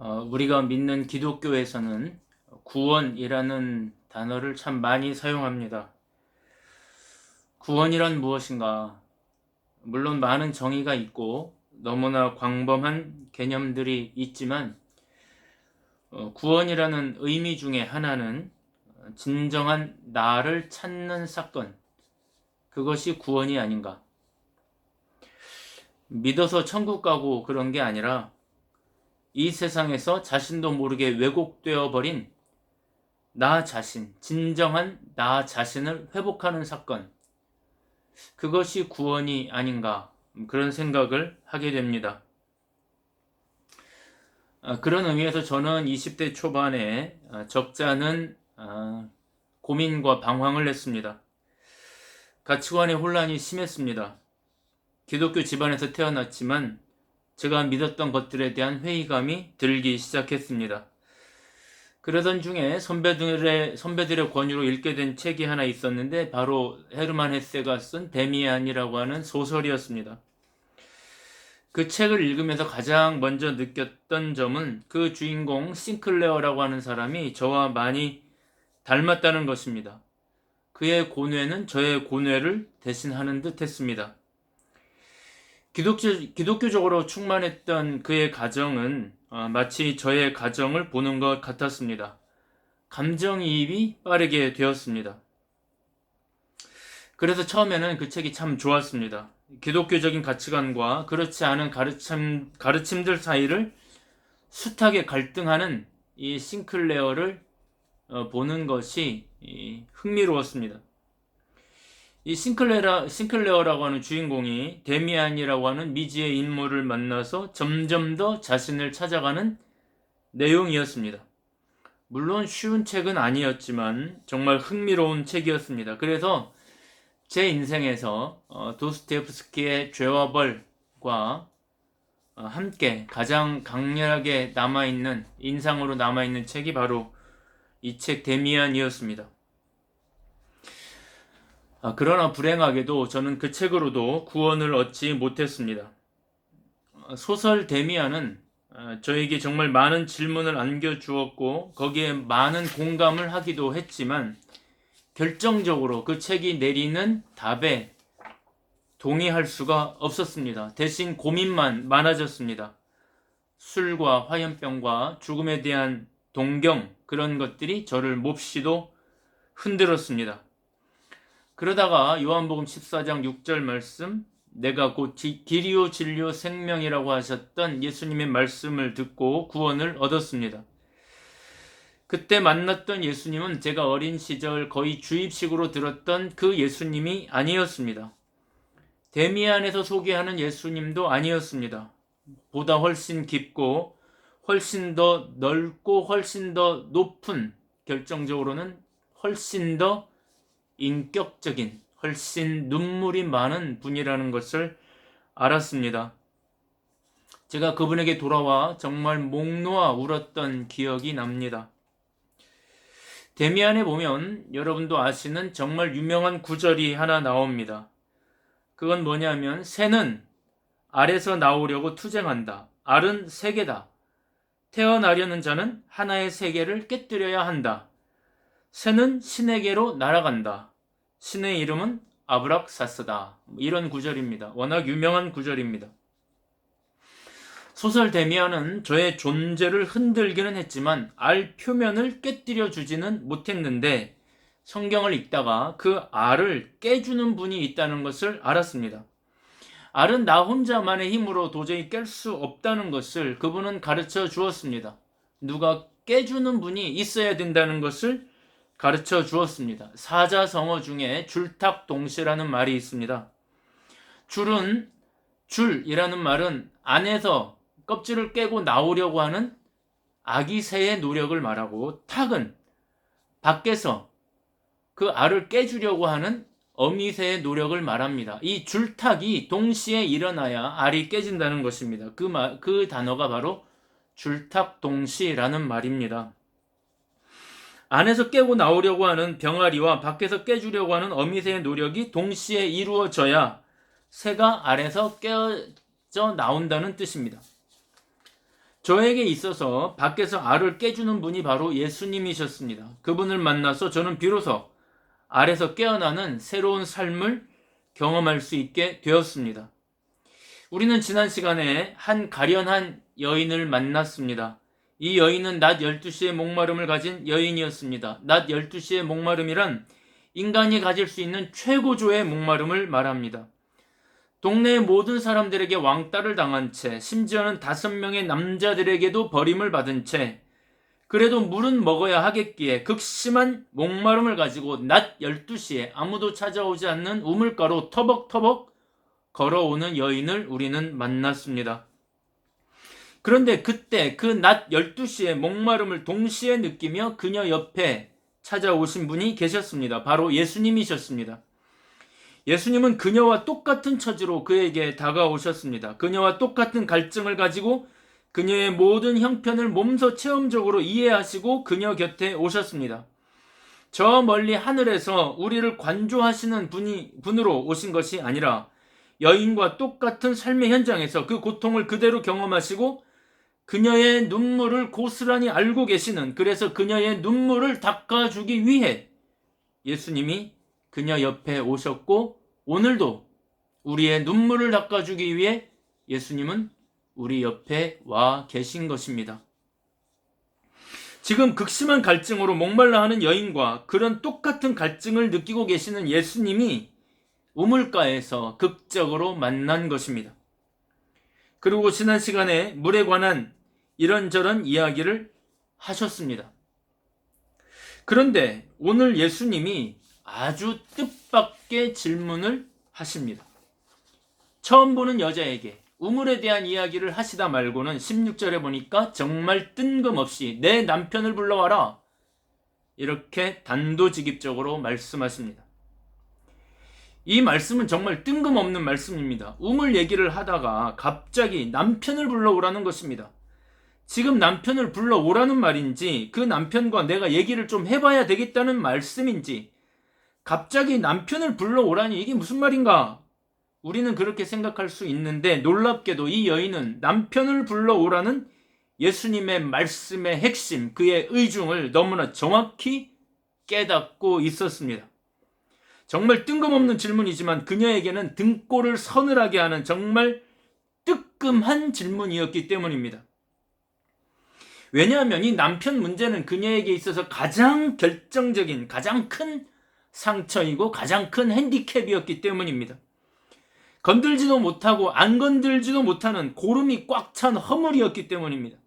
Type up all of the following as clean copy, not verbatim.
우리가 믿는 기독교에서는 구원이라는 단어를 참 많이 사용합니다. 구원이란 무엇인가? 물론 많은 정의가 있고 너무나 광범한 개념들이 있지만 구원이라는 의미 중에 하나는 진정한 나를 찾는 사건, 그것이 구원이 아닌가? 믿어서 천국 가고 그런 게 아니라 이 세상에서 자신도 모르게 왜곡되어 버린 나 자신, 진정한 나 자신을 회복하는 사건, 그것이 구원이 아닌가, 그런 생각을 하게 됩니다. 그런 의미에서 저는 20대 초반에 적지 않은 고민과 방황을 했습니다. 가치관의 혼란이 심했습니다. 기독교 집안에서 태어났지만 제가 믿었던 것들에 대한 회의감이 들기 시작했습니다. 그러던 중에 선배들의 권유로 읽게 된 책이 하나 있었는데 바로 헤르만 헤세가 쓴 데미안이라고 하는 소설이었습니다. 그 책을 읽으면서 가장 먼저 느꼈던 점은 그 주인공 싱클레어라고 하는 사람이 저와 많이 닮았다는 것입니다. 그의 고뇌는 저의 고뇌를 대신하는 듯 했습니다. 기독교적으로 충만했던 그의 가정은 마치 저의 가정을 보는 것 같았습니다. 감정이입이 빠르게 되었습니다. 그래서 처음에는 그 책이 참 좋았습니다. 기독교적인 가치관과 그렇지 않은 가르침들 사이를 숱하게 갈등하는 이 싱클레어를 보는 것이 흥미로웠습니다. 이 싱클레어라고 하는 주인공이 데미안이라고 하는 미지의 인물을 만나서 점점 더 자신을 찾아가는 내용이었습니다. 물론 쉬운 책은 아니었지만 정말 흥미로운 책이었습니다. 그래서 제 인생에서 도스토옙스키의 죄와 벌과 함께 가장 강렬하게 남아있는, 인상으로 남아있는 책이 바로 이 책 데미안이었습니다. 그러나 불행하게도 저는 그 책으로도 구원을 얻지 못했습니다. 소설 데미안은 저에게 정말 많은 질문을 안겨주었고 거기에 많은 공감을 하기도 했지만 결정적으로 그 책이 내리는 답에 동의할 수가 없었습니다. 대신 고민만 많아졌습니다. 술과 화염병과 죽음에 대한 동경, 그런 것들이 저를 몹시도 흔들었습니다. 그러다가 요한복음 14장 6절 말씀, 내가 곧 길이요 진리요 생명이라고 하셨던 예수님의 말씀을 듣고 구원을 얻었습니다. 그때 만났던 예수님은 제가 어린 시절 거의 주입식으로 들었던 그 예수님이 아니었습니다. 데미안에서 소개하는 예수님도 아니었습니다. 보다 훨씬 깊고 훨씬 더 넓고 훨씬 더 높은, 결정적으로는 훨씬 더 인격적인, 훨씬 눈물이 많은 분이라는 것을 알았습니다. 제가 그분에게 돌아와 정말 목 놓아 울었던 기억이 납니다. 데미안에 보면 여러분도 아시는 정말 유명한 구절이 하나 나옵니다. 그건 뭐냐면 새는 알에서 나오려고 투쟁한다. 알은 세계다. 태어나려는 자는 하나의 세계를 깨뜨려야 한다. 새는 신에게로 날아간다. 신의 이름은 아브락사스다. 이런 구절입니다. 워낙 유명한 구절입니다. 소설 데미안은 저의 존재를 흔들기는 했지만 알 표면을 깨뜨려 주지는 못했는데 성경을 읽다가 그 알을 깨주는 분이 있다는 것을 알았습니다. 알은 나 혼자만의 힘으로 도저히 깰 수 없다는 것을 그분은 가르쳐 주었습니다. 누가 깨주는 분이 있어야 된다는 것을 가르쳐 주었습니다. 사자성어 중에 줄탁동시라는 말이 있습니다. 줄이라는 말은 안에서 껍질을 깨고 나오려고 하는 아기 새의 노력을 말하고, 탁은 밖에서 그 알을 깨주려고 하는 어미 새의 노력을 말합니다. 이 줄탁이 동시에 일어나야 알이 깨진다는 것입니다. 그 단어가 바로 줄탁동시라는 말입니다. 안에서 깨고 나오려고 하는 병아리와 밖에서 깨주려고 하는 어미새의 노력이 동시에 이루어져야 새가 알에서 깨져 나온다는 뜻입니다. 저에게 있어서 밖에서 알을 깨주는 분이 바로 예수님이셨습니다. 그분을 만나서 저는 비로소 알에서 깨어나는 새로운 삶을 경험할 수 있게 되었습니다. 우리는 지난 시간에 한 가련한 여인을 만났습니다. 이 여인은 낮 12시에 목마름을 가진 여인이었습니다. 낮 12시의 목마름이란 인간이 가질 수 있는 최고조의 목마름을 말합니다. 동네의 모든 사람들에게 왕따를 당한 채, 심지어는 5명의 남자들에게도 버림을 받은 채, 그래도 물은 먹어야 하겠기에 극심한 목마름을 가지고 낮 12시에 아무도 찾아오지 않는 우물가로 터벅터벅 걸어오는 여인을 우리는 만났습니다. 그런데 그때 그 낮 12시에 목마름을 동시에 느끼며 그녀 옆에 찾아오신 분이 계셨습니다. 바로 예수님이셨습니다. 예수님은 그녀와 똑같은 처지로 그에게 다가오셨습니다. 그녀와 똑같은 갈증을 가지고 그녀의 모든 형편을 몸소 체험적으로 이해하시고 그녀 곁에 오셨습니다. 저 멀리 하늘에서 우리를 관조하시는 분으로 오신 것이 아니라 여인과 똑같은 삶의 현장에서 그 고통을 그대로 경험하시고 그녀의 눈물을 고스란히 알고 계시는, 그래서 그녀의 눈물을 닦아주기 위해 예수님이 그녀 옆에 오셨고, 오늘도 우리의 눈물을 닦아주기 위해 예수님은 우리 옆에 와 계신 것입니다. 지금 극심한 갈증으로 목말라 하는 여인과 그런 똑같은 갈증을 느끼고 계시는 예수님이 우물가에서 극적으로 만난 것입니다. 그리고 지난 시간에 물에 관한 이런저런 이야기를 하셨습니다. 그런데 오늘 예수님이 아주 뜻밖의 질문을 하십니다. 처음 보는 여자에게 우물에 대한 이야기를 하시다 말고는 16절에 보니까 정말 뜬금없이 내 남편을 불러와라, 이렇게 단도직입적으로 말씀하십니다. 이 말씀은 정말 뜬금없는 말씀입니다. 우물 얘기를 하다가 갑자기 남편을 불러오라는 것입니다. 지금 남편을 불러오라는 말인지, 그 남편과 내가 얘기를 좀 해봐야 되겠다는 말씀인지, 갑자기 남편을 불러오라니 이게 무슨 말인가? 우리는 그렇게 생각할 수 있는데, 놀랍게도 이 여인은 남편을 불러오라는 예수님의 말씀의 핵심, 그의 의중을 너무나 정확히 깨닫고 있었습니다. 정말 뜬금없는 질문이지만 그녀에게는 등골을 서늘하게 하는 정말 뜨끔한 질문이었기 때문입니다. 왜냐하면 이 남편 문제는 그녀에게 있어서 가장 결정적인, 가장 큰 상처이고 가장 큰 핸디캡이었기 때문입니다. 건들지도 못하고 안 건들지도 못하는 고름이 꽉 찬 허물이었기 때문입니다.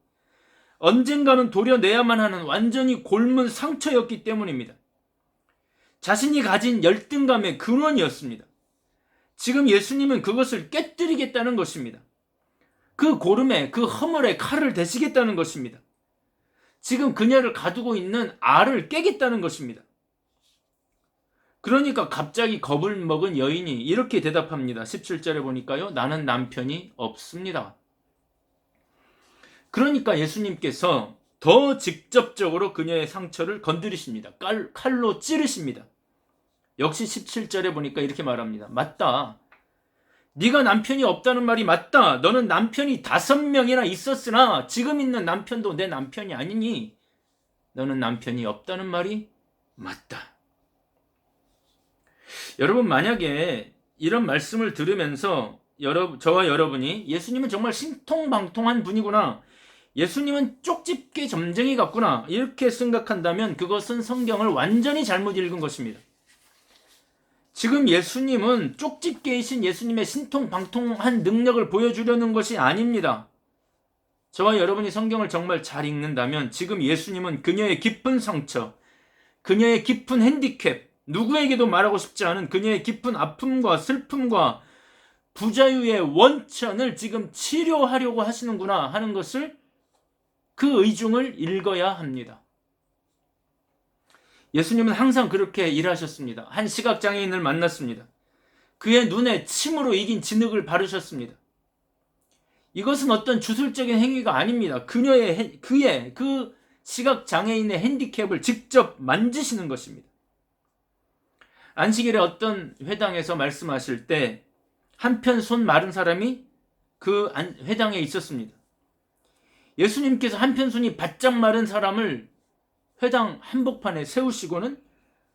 언젠가는 도려내야만 하는 완전히 곪은 상처였기 때문입니다. 자신이 가진 열등감의 근원이었습니다. 지금 예수님은 그것을 깨뜨리겠다는 것입니다. 그 고름에, 그 허물에 칼을 대시겠다는 것입니다. 지금 그녀를 가두고 있는 알을 깨겠다는 것입니다. 그러니까 갑자기 겁을 먹은 여인이 이렇게 대답합니다. 17절에 보니까요, 나는 남편이 없습니다. 그러니까 예수님께서 더 직접적으로 그녀의 상처를 건드리십니다. 칼로 찌르십니다. 역시 17절에 보니까 이렇게 말합니다. 맞다. 네가 남편이 없다는 말이 맞다. 너는 남편이 5명이나 있었으나 지금 있는 남편도 내 남편이 아니니 너는 남편이 없다는 말이 맞다. 여러분, 만약에 이런 말씀을 들으면서 저와 여러분이 예수님은 정말 신통방통한 분이구나, 예수님은 쪽집게 점쟁이 같구나, 이렇게 생각한다면 그것은 성경을 완전히 잘못 읽은 것입니다. 지금 예수님은 쪽집게이신 예수님의 신통방통한 능력을 보여주려는 것이 아닙니다. 저와 여러분이 성경을 정말 잘 읽는다면 지금 예수님은 그녀의 깊은 상처, 그녀의 깊은 핸디캡, 누구에게도 말하고 싶지 않은 그녀의 깊은 아픔과 슬픔과 부자유의 원천을 지금 치료하려고 하시는구나 하는 것을, 그 의중을 읽어야 합니다. 예수님은 항상 그렇게 일하셨습니다. 한 시각장애인을 만났습니다. 그의 눈에 침으로 익인 진흙을 바르셨습니다. 이것은 어떤 주술적인 행위가 아닙니다. 그의 그 시각장애인의 핸디캡을 직접 만지시는 것입니다. 안식일에 어떤 회당에서 말씀하실 때 한편 손 마른 사람이 그 회당에 있었습니다. 예수님께서 한편손이 바짝 마른 사람을 회당 한복판에 세우시고는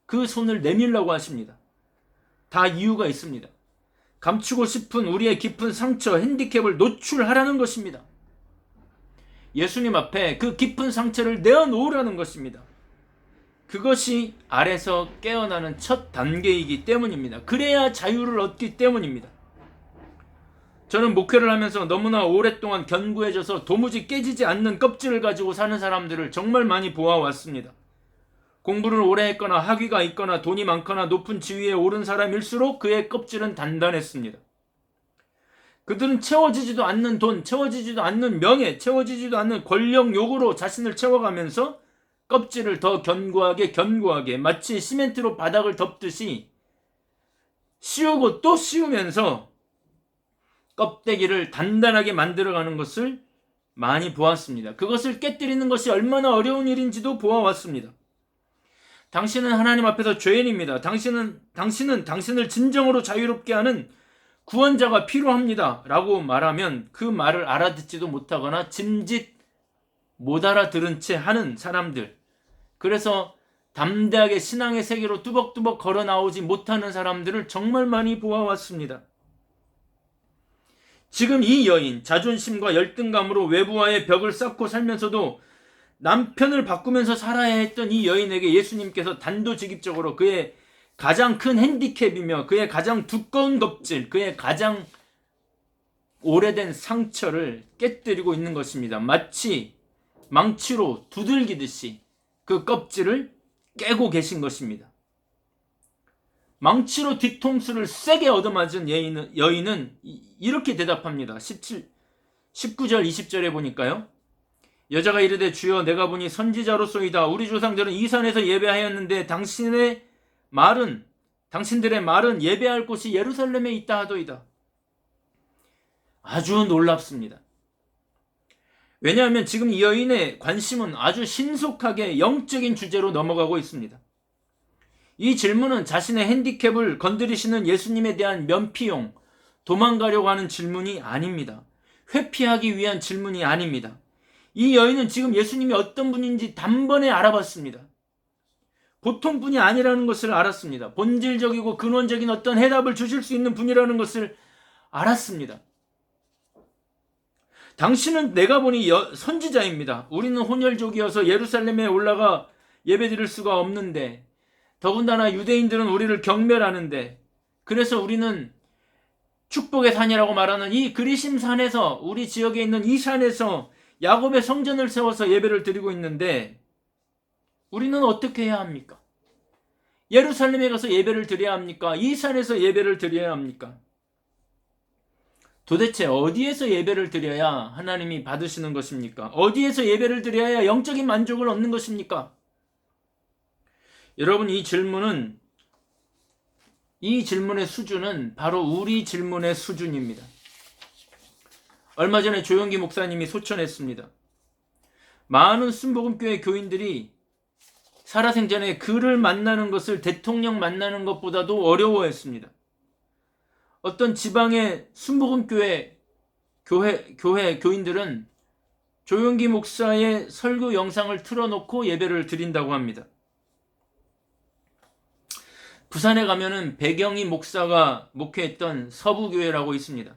그 손을 내밀라고 하십니다. 다 이유가 있습니다. 감추고 싶은 우리의 깊은 상처, 핸디캡을 노출하라는 것입니다. 예수님 앞에 그 깊은 상처를 내어놓으라는 것입니다. 그것이 아래서 깨어나는 첫 단계이기 때문입니다. 그래야 자유를 얻기 때문입니다. 저는 목회를 하면서 너무나 오랫동안 견고해져서 도무지 깨지지 않는 껍질을 가지고 사는 사람들을 정말 많이 보아왔습니다. 공부를 오래 했거나 학위가 있거나 돈이 많거나 높은 지위에 오른 사람일수록 그의 껍질은 단단했습니다. 그들은 채워지지도 않는 돈, 채워지지도 않는 명예, 채워지지도 않는 권력 욕으로 자신을 채워가면서 껍질을 더 견고하게 마치 시멘트로 바닥을 덮듯이 씌우고 또 씌우면서 껍데기를 단단하게 만들어가는 것을 많이 보았습니다. 그것을 깨뜨리는 것이 얼마나 어려운 일인지도 보아왔습니다. 당신은 하나님 앞에서 죄인입니다. 당신은 당신을 진정으로 자유롭게 하는 구원자가 필요합니다. 라고 말하면 그 말을 알아듣지도 못하거나 짐짓 못 알아들은 채 하는 사람들, 그래서 담대하게 신앙의 세계로 뚜벅뚜벅 걸어 나오지 못하는 사람들을 정말 많이 보아왔습니다. 지금 이 여인, 자존심과 열등감으로 외부와의 벽을 쌓고 살면서도 남편을 바꾸면서 살아야 했던 이 여인에게 예수님께서 단도직입적으로 그의 가장 큰 핸디캡이며 그의 가장 두꺼운 껍질, 그의 가장 오래된 상처를 깨뜨리고 있는 것입니다. 마치 망치로 두들기듯이 그 껍질을 깨고 계신 것입니다. 망치로 뒤통수를 세게 얻어맞은 여인은 이렇게 대답합니다. 19절 20절에 보니까요. 여자가 이르되 주여 내가 보니 선지자로소이다. 우리 조상들은 이 산에서 예배하였는데 당신들의 말은 예배할 곳이 예루살렘에 있다 하도이다. 아주 놀랍습니다. 왜냐하면 지금 이 여인의 관심은 아주 신속하게 영적인 주제로 넘어가고 있습니다. 이 질문은 자신의 핸디캡을 건드리시는 예수님에 대한 면피용, 도망가려고 하는 질문이 아닙니다. 회피하기 위한 질문이 아닙니다. 이 여인은 지금 예수님이 어떤 분인지 단번에 알아봤습니다. 보통 분이 아니라는 것을 알았습니다. 본질적이고 근원적인 어떤 해답을 주실 수 있는 분이라는 것을 알았습니다. 당신은 내가 보니 선지자입니다. 우리는 혼혈족이어서 예루살렘에 올라가 예배드릴 수가 없는데, 더군다나 유대인들은 우리를 경멸하는데, 그래서 우리는 축복의 산이라고 말하는 이 그리심 산에서, 우리 지역에 있는 이 산에서 야곱의 성전을 세워서 예배를 드리고 있는데, 우리는 어떻게 해야 합니까? 예루살렘에 가서 예배를 드려야 합니까? 이 산에서 예배를 드려야 합니까? 도대체 어디에서 예배를 드려야 하나님이 받으시는 것입니까? 어디에서 예배를 드려야 영적인 만족을 얻는 것입니까? 여러분, 이 질문의 수준은 바로 우리 질문의 수준입니다. 얼마 전에 조영기 목사님이 소천했습니다. 많은 순복음교회 교인들이 살아생전에 그를 만나는 것을 대통령 만나는 것보다도 어려워했습니다. 어떤 지방의 순복음교회 교인들은 조영기 목사의 설교 영상을 틀어놓고 예배를 드린다고 합니다. 부산에 가면은 백영희 목사가 목회했던 서부교회라고 있습니다.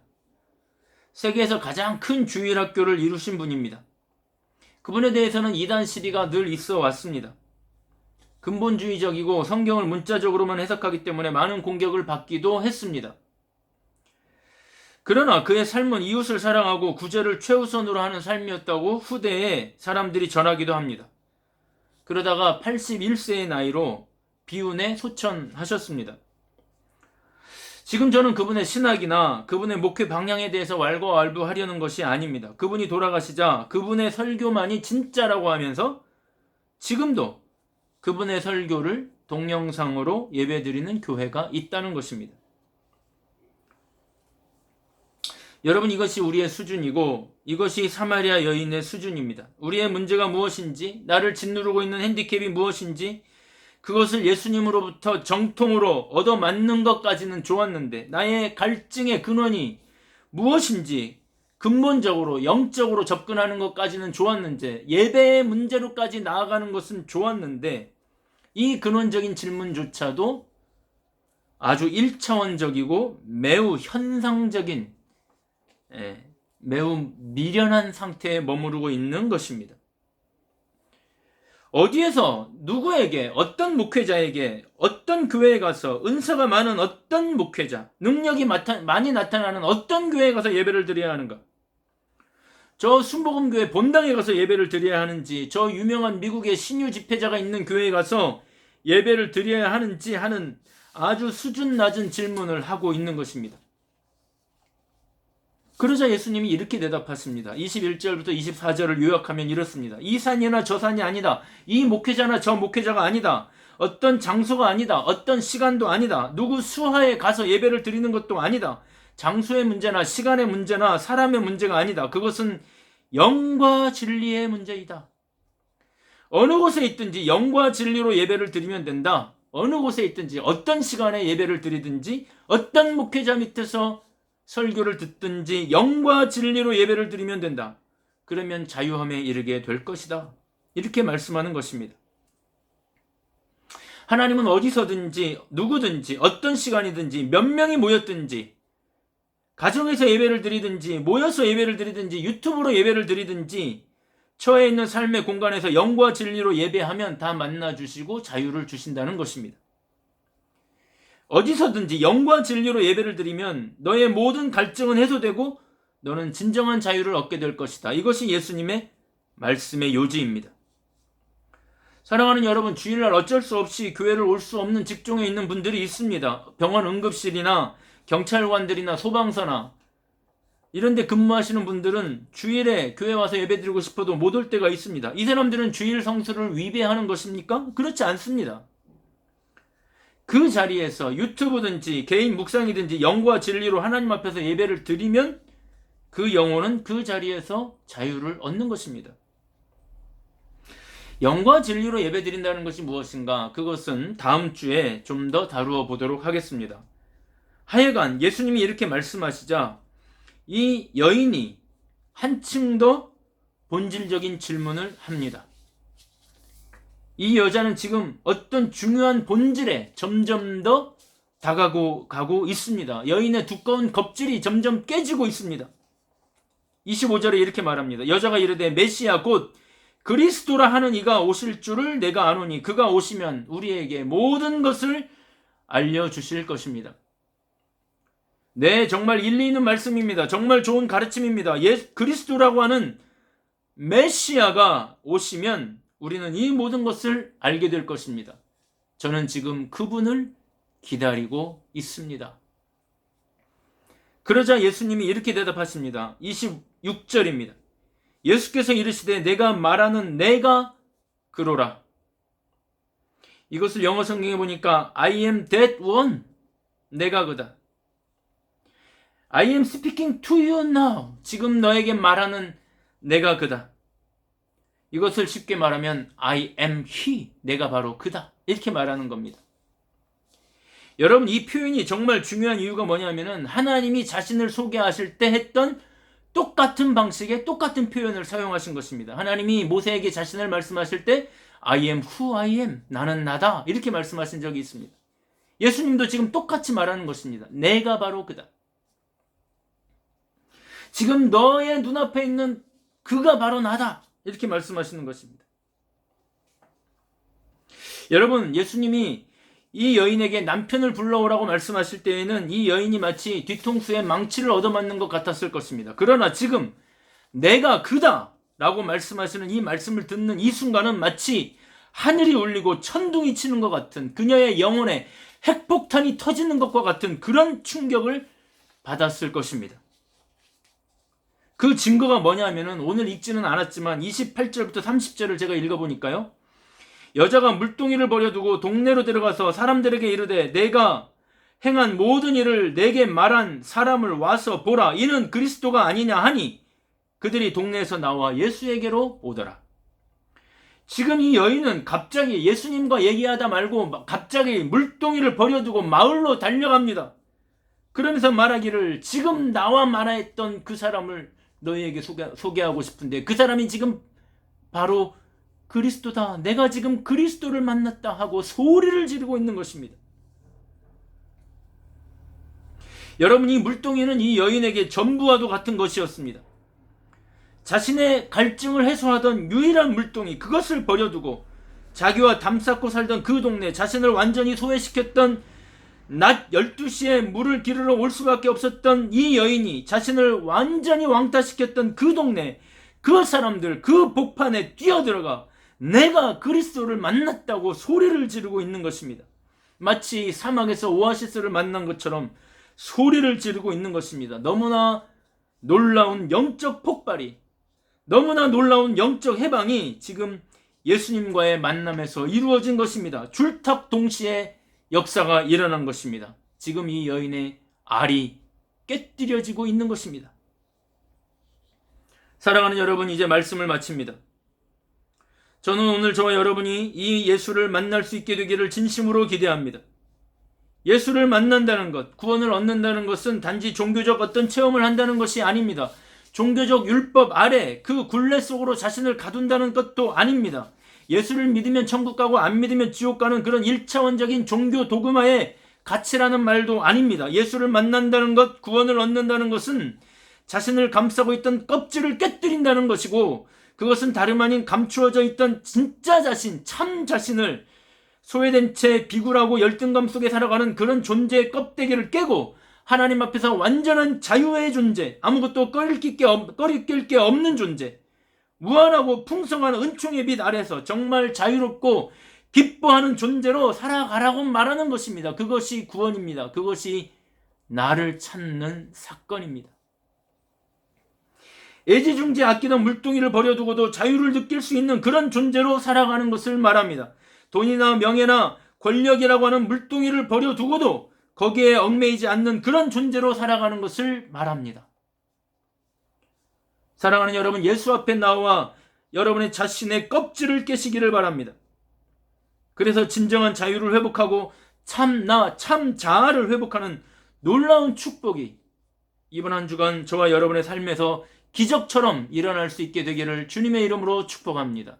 세계에서 가장 큰 주일학교를 이루신 분입니다. 그분에 대해서는 이단 시비가 늘 있어 왔습니다. 근본주의적이고 성경을 문자적으로만 해석하기 때문에 많은 공격을 받기도 했습니다. 그러나 그의 삶은 이웃을 사랑하고 구제를 최우선으로 하는 삶이었다고 후대에 사람들이 전하기도 합니다. 그러다가 81세의 나이로 비운에 소천하셨습니다. 지금 저는 그분의 신학이나 그분의 목회 방향에 대해서 왈가왈부하려는 것이 아닙니다. 그분이 돌아가시자 그분의 설교만이 진짜라고 하면서 지금도 그분의 설교를 동영상으로 예배드리는 교회가 있다는 것입니다. 여러분, 이것이 우리의 수준이고 이것이 사마리아 여인의 수준입니다. 우리의 문제가 무엇인지, 나를 짓누르고 있는 핸디캡이 무엇인지, 그것을 예수님으로부터 정통으로 얻어맞는 것까지는 좋았는데 나의 갈증의 근원이 무엇인지 근본적으로 영적으로 접근하는 것까지는 좋았는데, 예배의 문제로까지 나아가는 것은 좋았는데, 이 근원적인 질문조차도 아주 1차원적이고 매우 현상적인, 매우 미련한 상태에 머무르고 있는 것입니다. 어디에서 누구에게, 어떤 목회자에게, 어떤 교회에 가서 은사가 많은 어떤 목회자, 능력이 많이 나타나는 어떤 교회에 가서 예배를 드려야 하는가? 저 순복음교회 본당에 가서 예배를 드려야 하는지, 저 유명한 미국의 신유 집회자가 있는 교회에 가서 예배를 드려야 하는지 하는 아주 수준 낮은 질문을 하고 있는 것입니다. 그러자 예수님이 이렇게 대답하십니다. 21절부터 24절을 요약하면 이렇습니다. 이 산이나 저 산이 아니다. 이 목회자나 저 목회자가 아니다. 어떤 장소가 아니다. 어떤 시간도 아니다. 누구 수하에 가서 예배를 드리는 것도 아니다. 장소의 문제나 시간의 문제나 사람의 문제가 아니다. 그것은 영과 진리의 문제이다. 어느 곳에 있든지 영과 진리로 예배를 드리면 된다. 어느 곳에 있든지 어떤 시간에 예배를 드리든지 어떤 목회자 밑에서 설교를 듣든지 영과 진리로 예배를 드리면 된다. 그러면 자유함에 이르게 될 것이다. 이렇게 말씀하는 것입니다. 하나님은 어디서든지 누구든지 어떤 시간이든지 몇 명이 모였든지 가정에서 예배를 드리든지 모여서 예배를 드리든지 유튜브로 예배를 드리든지 처해 있는 삶의 공간에서 영과 진리로 예배하면 다 만나주시고 자유를 주신다는 것입니다. 어디서든지 영과 진리로 예배를 드리면 너의 모든 갈증은 해소되고 너는 진정한 자유를 얻게 될 것이다. 이것이 예수님의 말씀의 요지입니다. 사랑하는 여러분, 주일날 어쩔 수 없이 교회를 올 수 없는 직종에 있는 분들이 있습니다. 병원 응급실이나 경찰관들이나 소방서나 이런 데 근무하시는 분들은 주일에 교회 와서 예배드리고 싶어도 못 올 때가 있습니다. 이 사람들은 주일 성수를 위배하는 것입니까? 그렇지 않습니다. 그 자리에서 유튜브든지 개인 묵상이든지 영과 진리로 하나님 앞에서 예배를 드리면 그 영혼은 그 자리에서 자유를 얻는 것입니다. 영과 진리로 예배 드린다는 것이 무엇인가? 그것은 다음 주에 좀 더 다루어 보도록 하겠습니다. 하여간 예수님이 이렇게 말씀하시자 이 여인이 한층 더 본질적인 질문을 합니다. 이 여자는 지금 어떤 중요한 본질에 점점 더 가고 있습니다. 여인의 두꺼운 겁질이 점점 깨지고 있습니다. 25절에 이렇게 말합니다. 여자가 이르되 메시아 곧 그리스도라 하는 이가 오실 줄을 내가 아노니 그가 오시면 우리에게 모든 것을 알려주실 것입니다. 네, 정말 일리 있는 말씀입니다. 정말 좋은 가르침입니다. 그리스도라고 하는 메시아가 오시면 우리는 이 모든 것을 알게 될 것입니다. 저는 지금 그분을 기다리고 있습니다. 그러자 예수님이 이렇게 대답하십니다. 26절입니다. 예수께서 이르시되 내가 말하는 내가 그로라. 이것을 영어 성경에 보니까 I am that one. 내가 그다. I am speaking to you now. 지금 너에게 말하는 내가 그다. 이것을 쉽게 말하면 I am he. 내가 바로 그다. 이렇게 말하는 겁니다. 여러분, 이 표현이 정말 중요한 이유가 뭐냐면은 하나님이 자신을 소개하실 때 했던 똑같은 방식의 똑같은 표현을 사용하신 것입니다. 하나님이 모세에게 자신을 말씀하실 때 I am who I am. 나는 나다. 이렇게 말씀하신 적이 있습니다. 예수님도 지금 똑같이 말하는 것입니다. 내가 바로 그다. 지금 너의 눈앞에 있는 그가 바로 나다. 이렇게 말씀하시는 것입니다. 여러분, 예수님이 이 여인에게 남편을 불러오라고 말씀하실 때에는 이 여인이 마치 뒤통수에 망치를 얻어맞는 것 같았을 것입니다. 그러나 지금 내가 그다 라고 말씀하시는 이 말씀을 듣는 이 순간은 마치 하늘이 울리고 천둥이 치는 것 같은, 그녀의 영혼에 핵폭탄이 터지는 것과 같은 그런 충격을 받았을 것입니다. 그 증거가 뭐냐면은 오늘 읽지는 않았지만 28절부터 30절을 제가 읽어보니까요. 여자가 물동이를 버려두고 동네로 들어가서 사람들에게 이르되 내가 행한 모든 일을 내게 말한 사람을 와서 보라. 이는 그리스도가 아니냐 하니 그들이 동네에서 나와 예수에게로 오더라. 지금 이 여인은 갑자기 예수님과 얘기하다 말고 갑자기 물동이를 버려두고 마을로 달려갑니다. 그러면서 말하기를 지금 나와 말했던 그 사람을 너희에게 소개하고 싶은데 그 사람이 지금 바로 그리스도다. 내가 지금 그리스도를 만났다 하고 소리를 지르고 있는 것입니다. 여러분, 이 물동이는 이 여인에게 전부와도 같은 것이었습니다. 자신의 갈증을 해소하던 유일한 물동이, 그것을 버려두고 자기와 담쌓고 살던 그 동네, 자신을 완전히 소외시켰던 낮 12시에 물을 기르러 올 수밖에 없었던 이 여인이 자신을 완전히 왕따시켰던 그 동네, 그 사람들, 그 복판에 뛰어들어가 내가 그리스도를 만났다고 소리를 지르고 있는 것입니다. 마치 사막에서 오아시스를 만난 것처럼 소리를 지르고 있는 것입니다. 너무나 놀라운 영적 폭발이, 너무나 놀라운 영적 해방이 지금 예수님과의 만남에서 이루어진 것입니다. 줄탁 동시에 역사가 일어난 것입니다. 지금 이 여인의 알이 깨뜨려지고 있는 것입니다. 사랑하는 여러분, 이제 말씀을 마칩니다. 저는 오늘 저와 여러분이 이 예수를 만날 수 있게 되기를 진심으로 기대합니다. 예수를 만난다는 것, 구원을 얻는다는 것은 단지 종교적 어떤 체험을 한다는 것이 아닙니다. 종교적 율법 아래 그 굴레 속으로 자신을 가둔다는 것도 아닙니다. 예수를 믿으면 천국 가고 안 믿으면 지옥 가는 그런 1차원적인 종교 도그마의 가치라는 말도 아닙니다. 예수를 만난다는 것, 구원을 얻는다는 것은 자신을 감싸고 있던 껍질을 깨뜨린다는 것이고, 그것은 다름 아닌 감추어져 있던 진짜 자신, 참 자신을 소외된 채 비굴하고 열등감 속에 살아가는 그런 존재의 껍데기를 깨고 하나님 앞에서 완전한 자유의 존재, 아무것도 꺼리낄 게 없는 존재, 무한하고 풍성한 은총의 빛 아래서 정말 자유롭고 기뻐하는 존재로 살아가라고 말하는 것입니다. 그것이 구원입니다. 그것이 나를 찾는 사건입니다. 애지중지 아끼던 물동이를 버려두고도 자유를 느낄 수 있는 그런 존재로 살아가는 것을 말합니다. 돈이나 명예나 권력이라고 하는 물동이를 버려두고도 거기에 얽매이지 않는 그런 존재로 살아가는 것을 말합니다. 사랑하는 여러분, 예수 앞에 나와 여러분의 자신의 껍질을 깨시기를 바랍니다. 그래서 진정한 자유를 회복하고 참 자아를 회복하는 놀라운 축복이 이번 한 주간 저와 여러분의 삶에서 기적처럼 일어날 수 있게 되기를 주님의 이름으로 축복합니다.